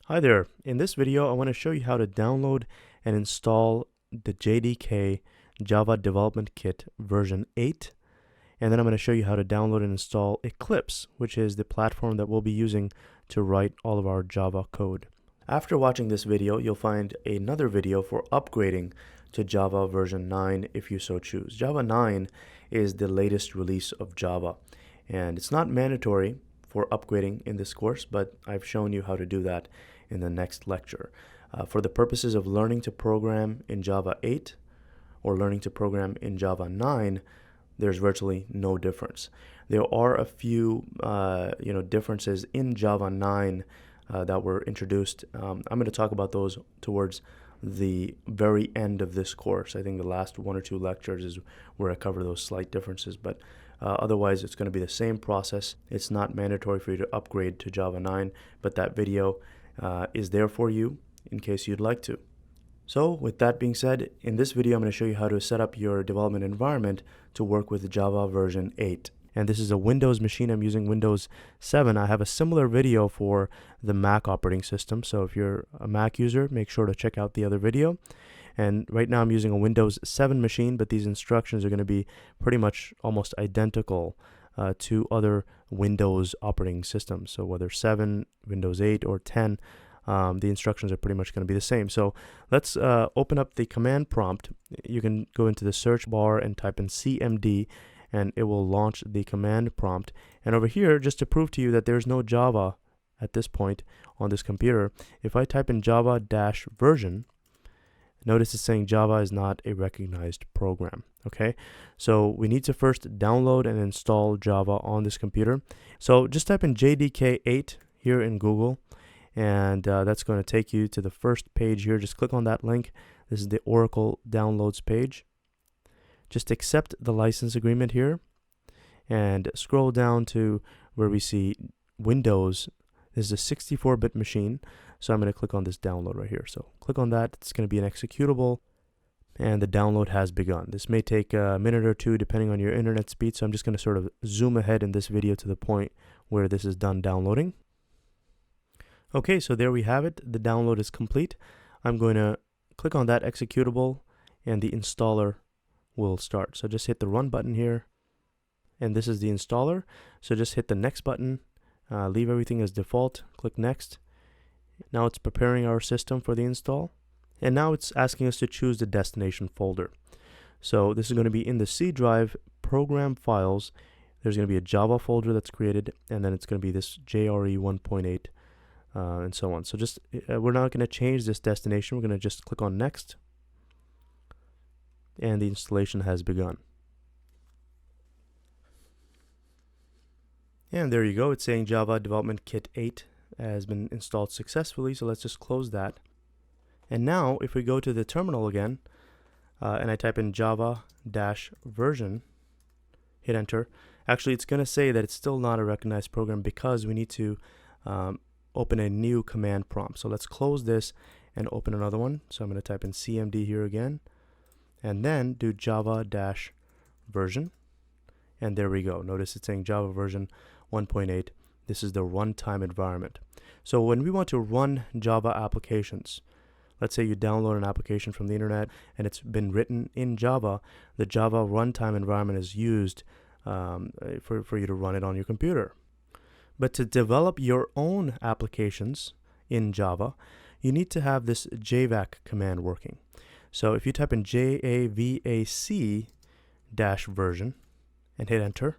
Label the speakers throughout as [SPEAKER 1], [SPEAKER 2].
[SPEAKER 1] Hi there. In this video, I want to show you how to download and install the JDK Java Development Kit version 8. And then I'm going to show you how to download and install Eclipse, which is the platform that we'll be using to write all of our Java code. After watching this video, you'll find another video for upgrading to Java version 9 if you so choose. Java 9 is the latest release of Java, and it's not mandatory for upgrading in this course, but I've shown you how to do that in the next lecture. For the purposes of learning to program in Java 8 or learning to program in Java 9, there's virtually no difference. There are a few differences in Java 9 that were introduced. I'm going to talk about those towards the very end of this course. I think the last one or two lectures is where I cover those slight differences, but otherwise it's going to be the same process. It's not mandatory for you to upgrade to Java 9, but that video is there for you in case you'd like to. So with that being said, in this video I'm going to show you how to set up your development environment to work with Java version 8. And this is a Windows machine. I'm using Windows 7. I have a similar video for the Mac operating system. So if you're a Mac user, make sure to check out the other video. And right now I'm using a Windows 7 machine, but these instructions are going to be pretty much almost identical to other Windows operating systems. So whether 7, Windows 8, or 10, the instructions are pretty much going to be the same. So let's open up the command prompt. You can go into the search bar and type in CMD, and it will launch the command prompt. And over here, just to prove to you that there's no Java at this point on this computer, if I type in Java-version, notice it's saying Java is not a recognized program. Okay, so we need to first download and install Java on this computer. So just type in JDK 8 here in Google, and that's going to take you to the first page here. Just click on that link. This is the Oracle downloads page. Just accept the license agreement here and scroll down to where we see Windows. This is a 64-bit machine, so I'm going to click on this download right here. So click on that. It's going to be an executable, and the download has begun. This may take a minute or two depending on your internet speed, so I'm just going to sort of zoom ahead in this video to the point where this is done downloading. Okay, so there we have it. The download is complete. I'm going to click on that executable, and the installer will start. So just hit the run button here, and this is the installer. So just hit the next button, leave everything as default, click next. Now it's preparing our system for the install, and now it's asking us to choose the destination folder. So this is going to be in the C drive, program files. There's going to be a Java folder that's created, and then it's going to be this JRE 1.8 and so on. So just we're not going to change this destination. We're going to just click on next, and the installation has begun. And there you go. It's saying Java Development Kit 8 has been installed successfully. So let's just close that. And now if we go to the terminal again, and I type in Java-version, hit enter. Actually, it's going to say that it's still not a recognized program because we need to open a new command prompt. So let's close this and open another one. So I'm going to type in CMD here again, and then do Java-version, and there we go. Notice it's saying Java version 1.8. This is the runtime environment. So when we want to run Java applications, let's say you download an application from the internet and it's been written in Java, the Java runtime environment is used for you to run it on your computer. But to develop your own applications in Java, you need to have this JVAC command working. So if you type in JAVAC-version and hit enter,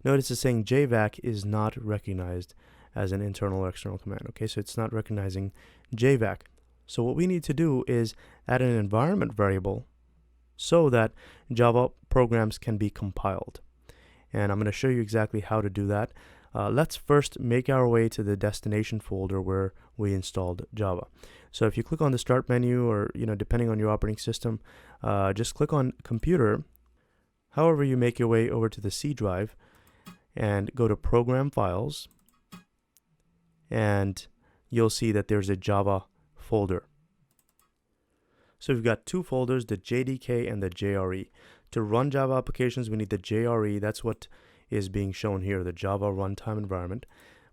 [SPEAKER 1] notice it's saying JVAC is not recognized as an internal or external command. Okay, so it's not recognizing JVAC. So what we need to do is add an environment variable so that Java programs can be compiled. And I'm going to show you exactly how to do that. Let's first make our way to the destination folder where we installed Java. So if you click on the start menu, or depending on your operating system, just click on computer. However, you make your way over to the C drive and go to program files, and you'll see that there's a Java folder. So we've got two folders, the JDK and the JRE. To run Java applications, we need the JRE. That's what is being shown here, the Java runtime environment.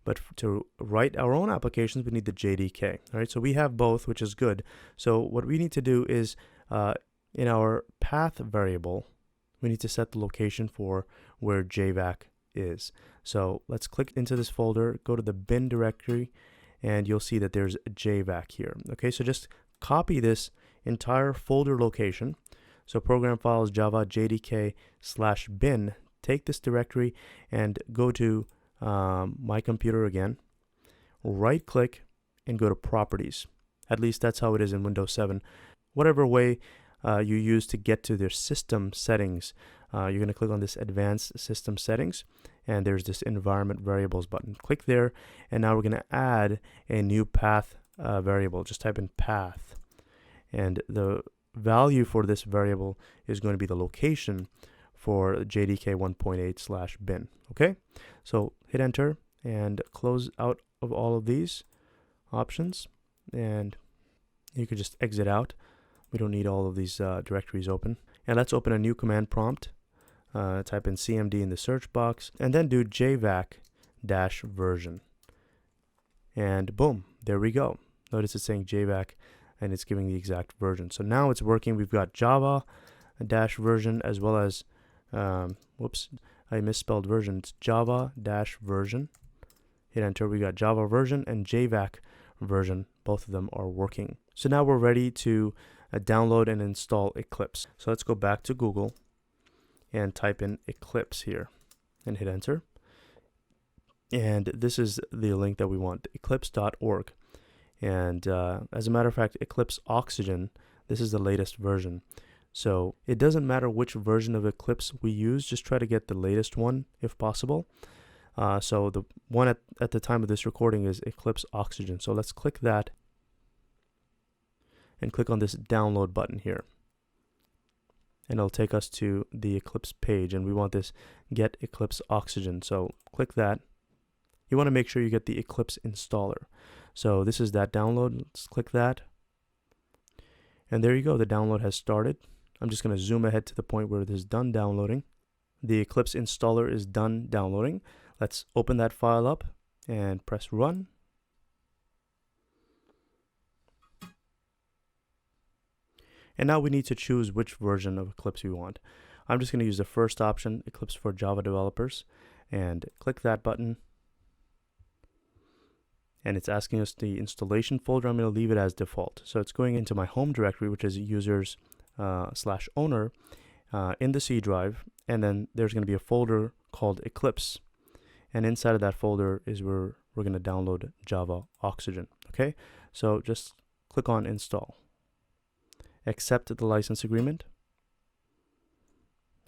[SPEAKER 1] But to write our own applications, we need the JDK. All right, so we have both, which is good. So what we need to do is in our path variable, we need to set the location for where JVac is. So let's click into this folder, go to the bin directory, and you'll see that there's JVac here. Okay, so just copy this entire folder location. So program files java jdk/bin. Take this directory and go to my computer again. Right click and go to properties. At least that's how it is in Windows 7. Whatever way you use to get to their system settings, you're going to click on this advanced system settings, and there's this environment variables button. Click there, and now we're going to add a new path variable. Just type in path, and the value for this variable is going to be the location for JDK 1.8/bin. Okay, so hit enter and close out of all of these options, and you could just exit out. We don't need all of these directories open. And let's open a new command prompt. Type in cmd in the search box, and then do jvac-version. And boom, there we go. Notice it's saying jvac, and it's giving the exact version. So now it's working. We've got java-version as well as, whoops, I misspelled version. It's java-version. Hit enter. We got Java version and JVac version. Both of them are working. So now we're ready to download and install Eclipse. So let's go back to Google and type in Eclipse here and hit enter. And this is the link that we want, eclipse.org. And as a matter of fact, Eclipse Oxygen, this is the latest version. So it doesn't matter which version of Eclipse we use, just try to get the latest one if possible. So the one at the time of this recording is Eclipse Oxygen. So let's click that and click on this download button here. And it'll take us to the Eclipse page, and we want this Get Eclipse Oxygen. So click that. You want to make sure you get the Eclipse installer. So this is that download. Let's click that. And there you go. The download has started. I'm just going to zoom ahead to the point where it is done downloading. The Eclipse installer is done downloading. Let's open that file up and press run. And now we need to choose which version of Eclipse we want. I'm just going to use the first option, Eclipse for Java developers, and click that button. And it's asking us the installation folder. I'm going to leave it as default. So it's going into my home directory, which is users/owner in the C drive. And then there's going to be a folder called Eclipse. And inside of that folder is where we're going to download Java Oxygen. Okay, so just click on install. Accept the license agreement.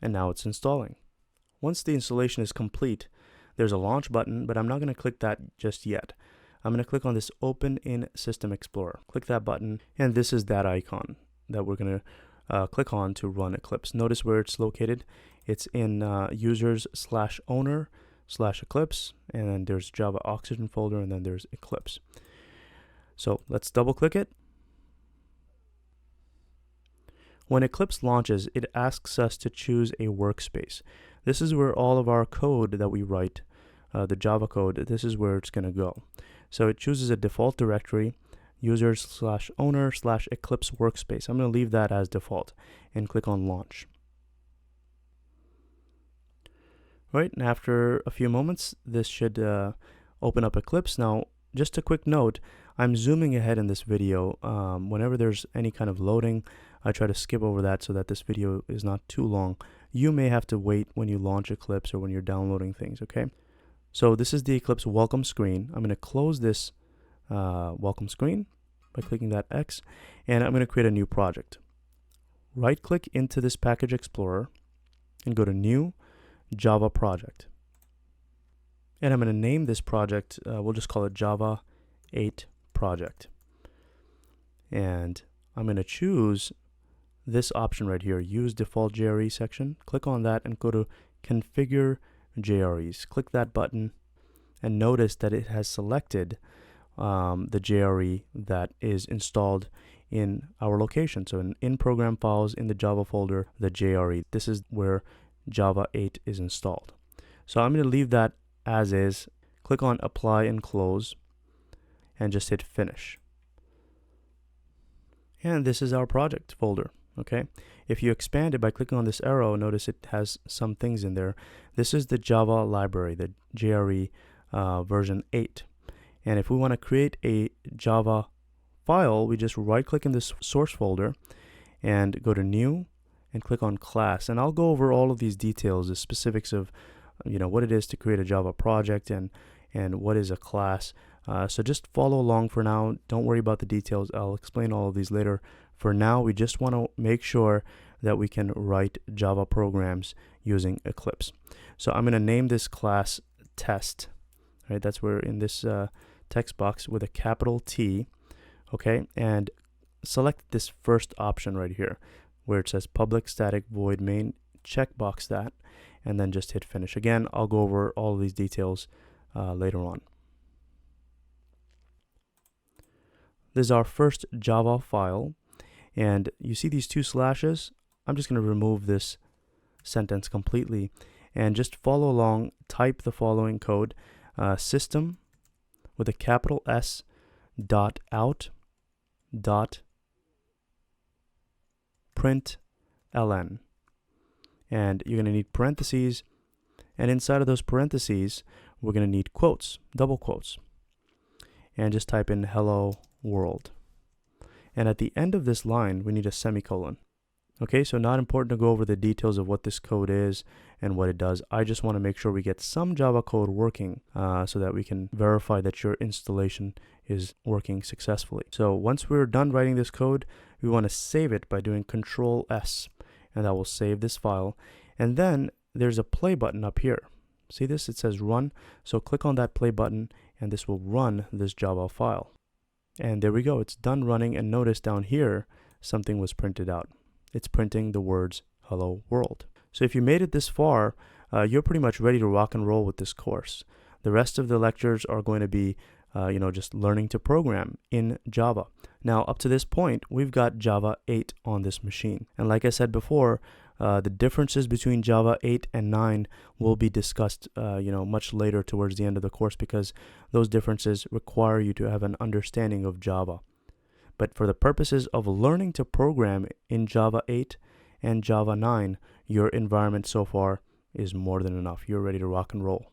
[SPEAKER 1] And now it's installing. Once the installation is complete, there's a launch button, but I'm not going to click that just yet. I'm going to click on this Open in System Explorer. Click that button, and this is that icon that we're going to click on to run Eclipse. Notice where it's located. It's in users/owner/Eclipse, and then there's Java Oxygen folder, and then there's Eclipse. So let's double click it. When Eclipse launches, it asks us to choose a workspace. This is where all of our code that we write, the Java code, this is where it's going to go. So it chooses a default directory, users/owner/Eclipse workspace. I'm going to leave that as default and click on launch. Right, and after a few moments, this should open up Eclipse. Now, just a quick note, I'm zooming ahead in this video. Whenever there's any kind of loading, I try to skip over that so that this video is not too long. You may have to wait when you launch Eclipse or when you're downloading things, okay? So this is the Eclipse welcome screen. I'm going to close this welcome screen by clicking that X, and I'm going to create a new project. Right-click into this Package Explorer and go to New Java Project. And I'm going to name this project, we'll just call it Java 8 Project. And I'm going to choose this option right here, Use Default JRE section. Click on that and go to Configure JREs. Click that button and notice that it has selected the JRE that is installed in our location. So in program files in the Java folder, the JRE. This is where Java 8 is installed. So I'm going to leave that as is. Click click on Apply and Close, and just hit Finish. And this is our project folder. Okay, if you expand it by clicking on this arrow, notice it has some things in there. This is the Java library, the JRE version 8. And if we want to create a Java file, we just right click in this source folder and go to New and click on Class. And I'll go over all of these details, the specifics of what it is to create a Java project and what is a class. So just follow along for now. Don't worry about the details. I'll explain all of these later. For now, we just want to make sure that we can write Java programs using Eclipse. So I'm going to name this class Test. Right, that's where in this text box with a capital T. Okay, and select this first option right here where it says public static void main. Checkbox that, and then just hit Finish. Again, I'll go over all of these details later on. This is our first Java file, and you see these two slashes. I'm just going to remove this sentence completely and just follow along. Type the following code: system with a capital S dot out dot print ln, and you're going to need parentheses, and inside of those parentheses we're going to need quotes, double quotes, and just type in hello world. And at the end of this line we need a semicolon. Okay, so not important to go over the details of what this code is and what it does. I just want to make sure we get some Java code working so that we can verify that your installation is working successfully. So once we're done writing this code, we want to save it by doing Control S, and that will save this file. And then there's a play button up here. See this? It says run. So click on that play button and this will run this Java file. And there we go. It's done running, and notice down here something was printed out. It's printing the words hello world. So if you made it this far, you're pretty much ready to rock and roll with this course. The rest of the lectures are going to be just learning to program in Java. Now up to this point we've got Java 8 on this machine, and like I said before, the differences between Java 8 and 9 will be discussed much later towards the end of the course, because those differences require you to have an understanding of Java. But for the purposes of learning to program in Java 8 and Java 9, your environment so far is more than enough. You're ready to rock and roll.